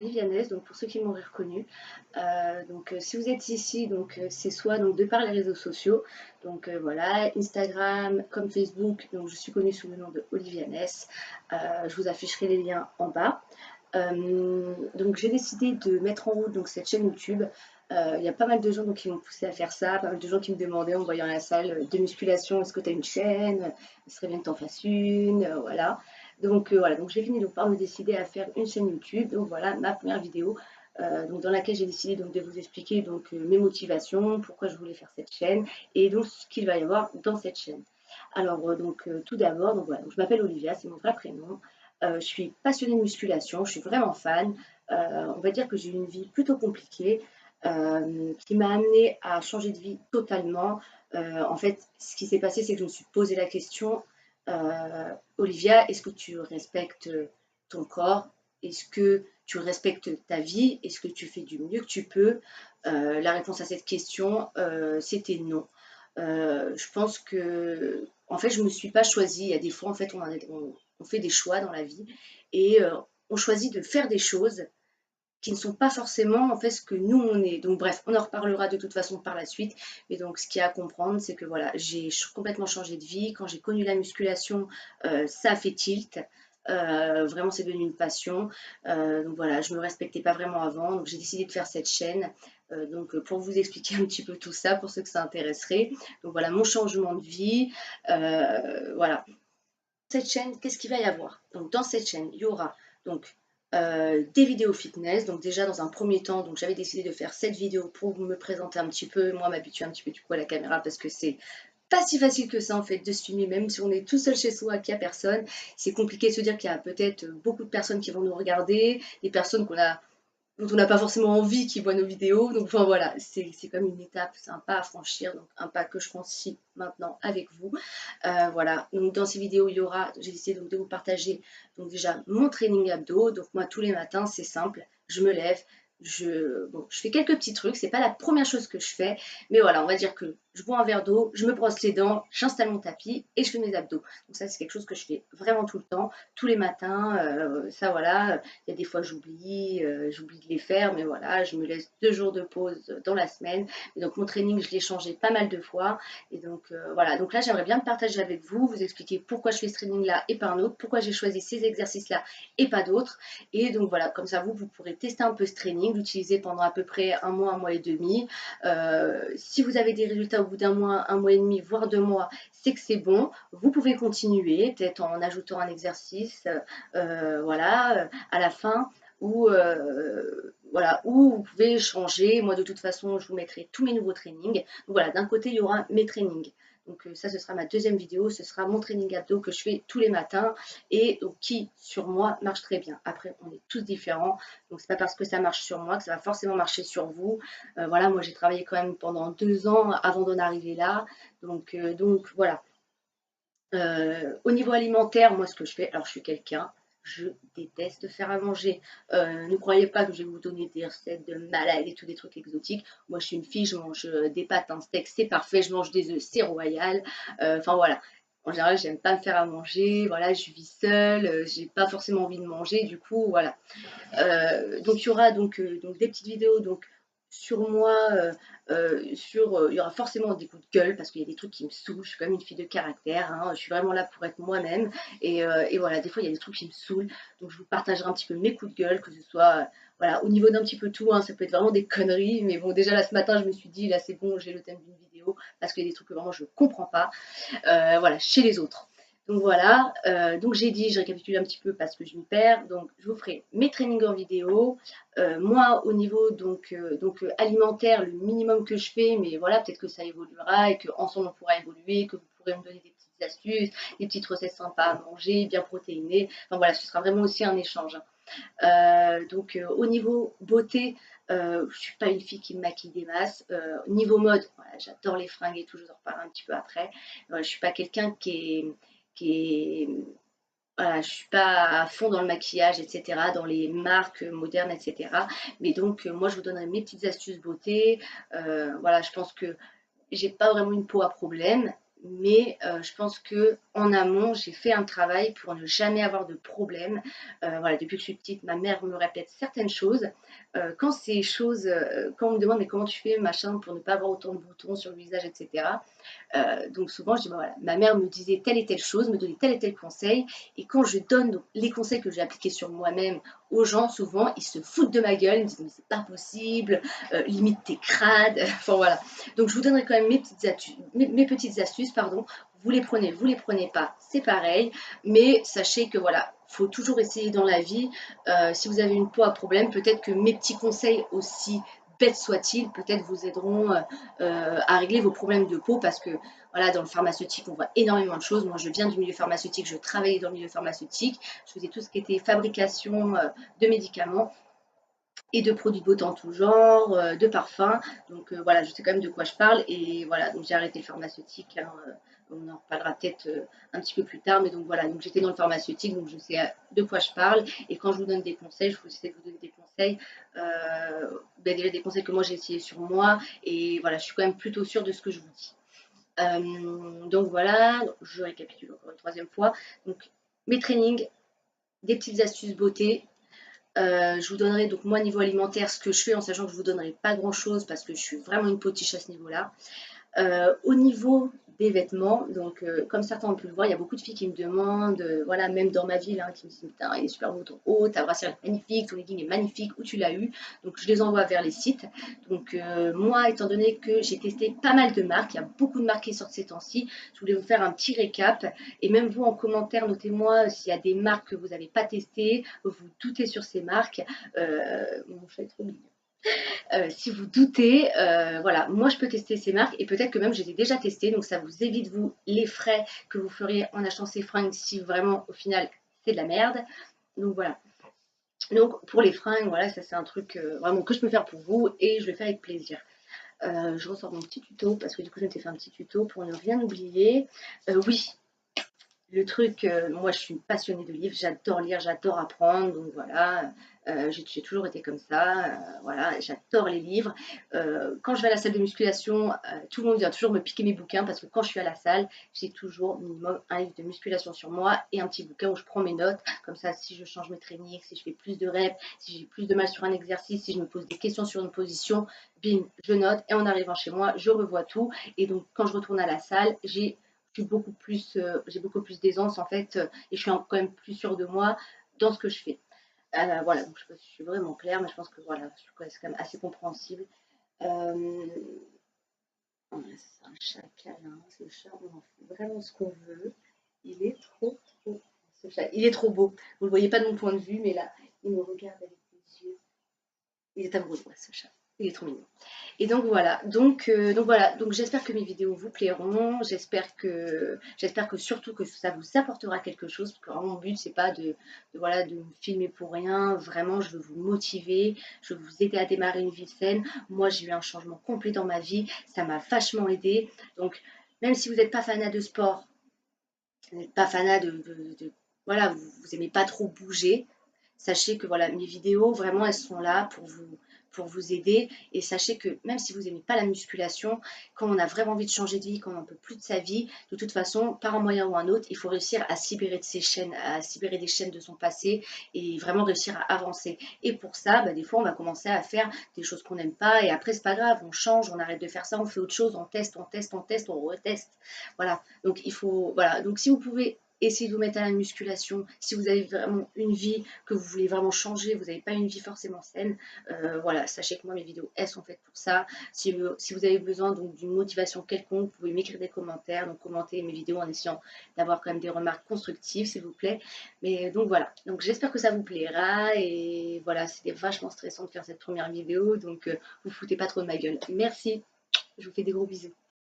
Vivianès, donc pour ceux qui m'auraient reconnu. Si vous êtes ici, c'est soit donc de par les réseaux sociaux, voilà, Instagram comme Facebook, donc je suis connue sous le nom de Olivianès. Je vous afficherai les liens en bas. Donc j'ai décidé de mettre en route donc cette chaîne YouTube. Il y a pas mal de gens donc, qui m'ont poussé à faire ça, pas mal de gens qui me demandaient en me voyant à la salle de musculation, est-ce que tu as une chaîne? Il serait bien que tu en fasses une, voilà. Voilà, donc j'ai fini donc, par me décider à faire une chaîne YouTube. Donc voilà ma première vidéo dans laquelle j'ai décidé donc, de vous expliquer mes motivations, pourquoi je voulais faire cette chaîne et donc ce qu'il va y avoir dans cette chaîne. Tout d'abord, voilà, donc je m'appelle Olivia, c'est mon vrai prénom. Je suis passionnée de musculation, je suis vraiment fan. On va dire que j'ai eu une vie plutôt compliquée qui m'a amenée à changer de vie totalement. En fait, ce qui s'est passé, c'est que je me suis posé la question, Olivia, est-ce que tu respectes ton corps? Est-ce que tu respectes ta vie? Est-ce que tu fais du mieux que tu peux? La réponse à cette question, c'était non. Je pense que, en fait, je ne me suis pas choisie. Il y a des fois, en fait, on fait des choix dans la vie et on choisit de faire des choses qui ne sont pas forcément en fait ce que nous on est. Donc bref, on en reparlera de toute façon par la suite. Mais donc ce qu'il y a à comprendre, c'est que voilà, j'ai complètement changé de vie. Quand j'ai connu la musculation, ça a fait tilt. Vraiment, c'est devenu une passion. Donc voilà, je me respectais pas vraiment avant. Donc j'ai décidé de faire cette chaîne. Pour vous expliquer un petit peu tout ça, pour ceux que ça intéresserait. Donc voilà, mon changement de vie. Voilà. Cette chaîne, qu'est-ce qu'il va y avoir? Donc dans cette chaîne, il y aura donc des vidéos fitness. Donc déjà dans un premier temps, donc j'avais décidé de faire cette vidéo pour me présenter un petit peu, moi m'habituer un petit peu du coup à la caméra parce que c'est pas si facile que ça en fait de se filmer, même si on est tout seul chez soi, qu'il n'y a personne. C'est compliqué de se dire qu'il y a peut-être beaucoup de personnes qui vont nous regarder, des personnes dont on n'a pas forcément envie qu'ils voient nos vidéos. Donc enfin voilà, c'est comme une étape, c'est un pas à franchir, donc un pas que je franchis maintenant avec vous. Voilà, donc dans ces vidéos, il y aura, j'ai décidé donc de vous partager donc déjà mon training abdos. Donc moi tous les matins, c'est simple, je me lève, je fais quelques petits trucs, c'est pas la première chose que je fais, mais voilà, on va dire que je bois un verre d'eau, je me brosse les dents, j'installe mon tapis et je fais mes abdos. Donc ça, c'est quelque chose que je fais vraiment tout le temps, tous les matins. Ça voilà, il y a des fois j'oublie de les faire, mais voilà, je me laisse 2 jours de pause dans la semaine. Et donc mon training, je l'ai changé pas mal de fois. Et voilà, donc là j'aimerais bien me partager avec vous, vous expliquer pourquoi je fais ce training-là et pas un autre, pourquoi j'ai choisi ces exercices-là et pas d'autres. Et donc voilà, comme ça vous pourrez tester un peu ce training, l'utiliser pendant à peu près un mois et demi. Si vous avez des résultats au bout d'un mois et demi, voire 2 mois, c'est que c'est bon. Vous pouvez continuer, peut-être en ajoutant un exercice, voilà, à la fin. Voilà, où vous pouvez changer. Moi, de toute façon, je vous mettrai tous mes nouveaux trainings. Donc voilà, d'un côté, il y aura mes trainings. Ça, ce sera ma deuxième vidéo. Ce sera mon training abdos que je fais tous les matins et donc, qui, sur moi, marche très bien. Après, on est tous différents. Donc, c'est pas parce que ça marche sur moi que ça va forcément marcher sur vous. Voilà, moi, j'ai travaillé quand même pendant 2 ans avant d'en arriver là. Voilà. Au niveau alimentaire, moi, ce que je fais, alors je suis quelqu'un, je déteste faire à manger. Ne croyez pas que je vais vous donner des recettes de malade et tous des trucs exotiques. Moi, je suis une fille, je mange des pâtes, un steak, c'est parfait. Je mange des œufs, c'est royal. Enfin voilà. En général, j'aime pas me faire à manger. Voilà, je vis seule, j'ai pas forcément envie de manger. Du coup, voilà. Il y aura donc des petites vidéos sur moi, il y aura forcément des coups de gueule parce qu'il y a des trucs qui me saoulent. Je suis quand même une fille de caractère, hein, je suis vraiment là pour être moi-même. Et voilà, des fois il y a des trucs qui me saoulent. Donc je vous partagerai un petit peu mes coups de gueule, que ce soit voilà, au niveau d'un petit peu tout, hein, ça peut être vraiment des conneries. Mais bon, déjà là ce matin, je me suis dit, là c'est bon, j'ai le thème d'une vidéo parce qu'il y a des trucs que vraiment je ne comprends pas. Voilà, chez les autres. Donc voilà, donc j'ai dit, je récapitule un petit peu parce que je m'y perds. Donc je vous ferai mes trainings en vidéo. Moi, au niveau alimentaire, le minimum que je fais, mais voilà, peut-être que ça évoluera et qu'ensemble on pourra évoluer, que vous pourrez me donner des petites astuces, des petites recettes sympas à manger, bien protéinées. Enfin voilà, ce sera vraiment aussi un échange. Au niveau beauté, je suis pas une fille qui me maquille des masses. Niveau mode, voilà, j'adore les fringues et tout, je vous en reparlerai un petit peu après. Je suis pas quelqu'un qui est voilà, je suis pas à fond dans le maquillage, etc., dans les marques modernes, etc. Mais moi, je vous donnerai mes petites astuces beauté. Voilà, je pense que j'ai pas vraiment une peau à problème, mais je pense que en amont, j'ai fait un travail pour ne jamais avoir de problème. Voilà, depuis que je suis petite, ma mère me répète certaines choses. Quand ces choses, quand on me demande: «Mais comment tu fais machin pour ne pas avoir autant de boutons sur le visage?» et cetera. Donc souvent, je dis: «Bah, voilà, ma mère me disait telle et telle chose, me donnait tel et tel conseil», et quand je donne donc les conseils que j'ai appliqués sur moi-même aux gens, souvent, ils se foutent de ma gueule, ils me disent: «Mais c'est pas possible, limite t'es crade», enfin voilà. Donc je vous donnerai quand même mes petites astuces, pardon. Vous les prenez pas, c'est pareil, mais sachez que voilà, faut toujours essayer dans la vie. Si vous avez une peau à problème, peut-être que mes petits conseils, aussi bêtes soient-ils, peut-être vous aideront à régler vos problèmes de peau, parce que voilà, dans le pharmaceutique, on voit énormément de choses. Moi, je viens du milieu pharmaceutique, je travaillais dans le milieu pharmaceutique, je faisais tout ce qui était fabrication de médicaments et de produits de beauté en tout genre, de parfums. Donc voilà, je sais quand même de quoi je parle. Et voilà, donc j'ai arrêté le pharmaceutique, hein, on en reparlera peut-être un petit peu plus tard. Mais donc voilà, donc j'étais dans le pharmaceutique, donc je sais de quoi je parle. Et quand je vous donne des conseils, je vous essaie de vous donner des conseils. Déjà des conseils que moi j'ai essayé sur moi. Et voilà, je suis quand même plutôt sûre de ce que je vous dis. Donc voilà, je récapitule encore une troisième fois. Donc mes trainings, des petites astuces beauté. Je vous donnerai donc moi niveau alimentaire ce que je fais, en sachant que je vous donnerai pas grand chose parce que je suis vraiment une potiche à ce niveau-là. Au niveau des vêtements, donc comme certains ont pu le voir, il y a beaucoup de filles qui me demandent, voilà, même dans ma ville, hein, qui me disent: putain, il est super beau ton haut, ta brassière est magnifique, ton legging est magnifique, où tu l'as eu? Donc je les envoie vers les sites. Donc moi, étant donné que j'ai testé pas mal de marques, il y a beaucoup de marques qui sortent ces temps-ci, je voulais vous faire un petit récap. Et même vous en commentaire, notez-moi s'il y a des marques que vous n'avez pas testées, vous doutez sur ces marques. Mon chat est trop mignon. Si vous doutez, voilà, moi je peux tester ces marques, et peut-être que même je les ai déjà testées, donc ça vous évite vous les frais que vous feriez en achetant ces fringues si vraiment au final c'est de la merde. Donc voilà. Donc pour les fringues, voilà, ça c'est un truc vraiment que je peux faire pour vous, et je le fais avec plaisir. Je ressors mon petit tuto parce que du coup je m'étais fait un petit tuto pour ne rien oublier. Oui, le truc, moi je suis une passionnée de livres, j'adore lire, j'adore apprendre, donc voilà, j'ai toujours été comme ça, voilà, j'adore les livres. Quand je vais à la salle de musculation, tout le monde vient toujours me piquer mes bouquins, parce que quand je suis à la salle, j'ai toujours minimum un livre de musculation sur moi et un petit bouquin où je prends mes notes, comme ça si je change mes trainings, si je fais plus de reps, si j'ai plus de mal sur un exercice, si je me pose des questions sur une position, bim, je note, et en arrivant chez moi, je revois tout. Et donc quand je retourne à la salle, j'ai beaucoup plus d'aisance en fait, et je suis quand même plus sûre de moi dans ce que je fais. Voilà, donc je sais pas si je suis vraiment claire, mais je pense que voilà, c'est quand même assez compréhensible. Euh, c'est un chat câlin, ce chat, on en fait vraiment ce qu'on veut. Il est trop, ce chat, il est trop beau. Vous le voyez pas de mon point de vue, mais là, il me regarde avec les yeux. Il est amoureux de moi, ce chat. Il est trop mignon. Et donc voilà, donc j'espère que mes vidéos vous plairont, j'espère que surtout que ça vous apportera quelque chose, parce que vraiment, mon but c'est pas voilà, de me filmer pour rien. Vraiment je veux vous motiver, je veux vous aider à démarrer une vie saine. Moi j'ai eu un changement complet dans ma vie, ça m'a vachement aidé. Donc même si vous n'êtes pas fanat de sport, vous n'êtes pas fanat voilà, vous aimez pas trop bouger, sachez que voilà, mes vidéos, vraiment, elles sont là pour vous aider. Et sachez que même si vous n'aimez pas la musculation, quand on a vraiment envie de changer de vie, quand on n'en peut plus de sa vie, de toute façon, par un moyen ou un autre, il faut réussir à se libérer de ses chaînes, à se libérer des chaînes de son passé, et vraiment réussir à avancer. Et pour ça, bah, des fois, on va commencer à faire des choses qu'on n'aime pas, et après, c'est pas grave, on change, on arrête de faire ça, on fait autre chose, on teste, on reteste. Voilà. Donc, voilà. Donc, si vous pouvez essayez de vous mettre à la musculation. Si vous avez vraiment une vie que vous voulez vraiment changer, vous n'avez pas une vie forcément saine, voilà, sachez que moi mes vidéos elles sont faites pour ça. Si vous avez besoin donc d'une motivation quelconque, vous pouvez m'écrire des commentaires, donc commentez mes vidéos en essayant d'avoir quand même des remarques constructives s'il vous plaît. Mais donc voilà, donc j'espère que ça vous plaira, et voilà, c'était vachement stressant de faire cette première vidéo, donc vous foutez pas trop de ma gueule. Merci, je vous fais des gros bisous.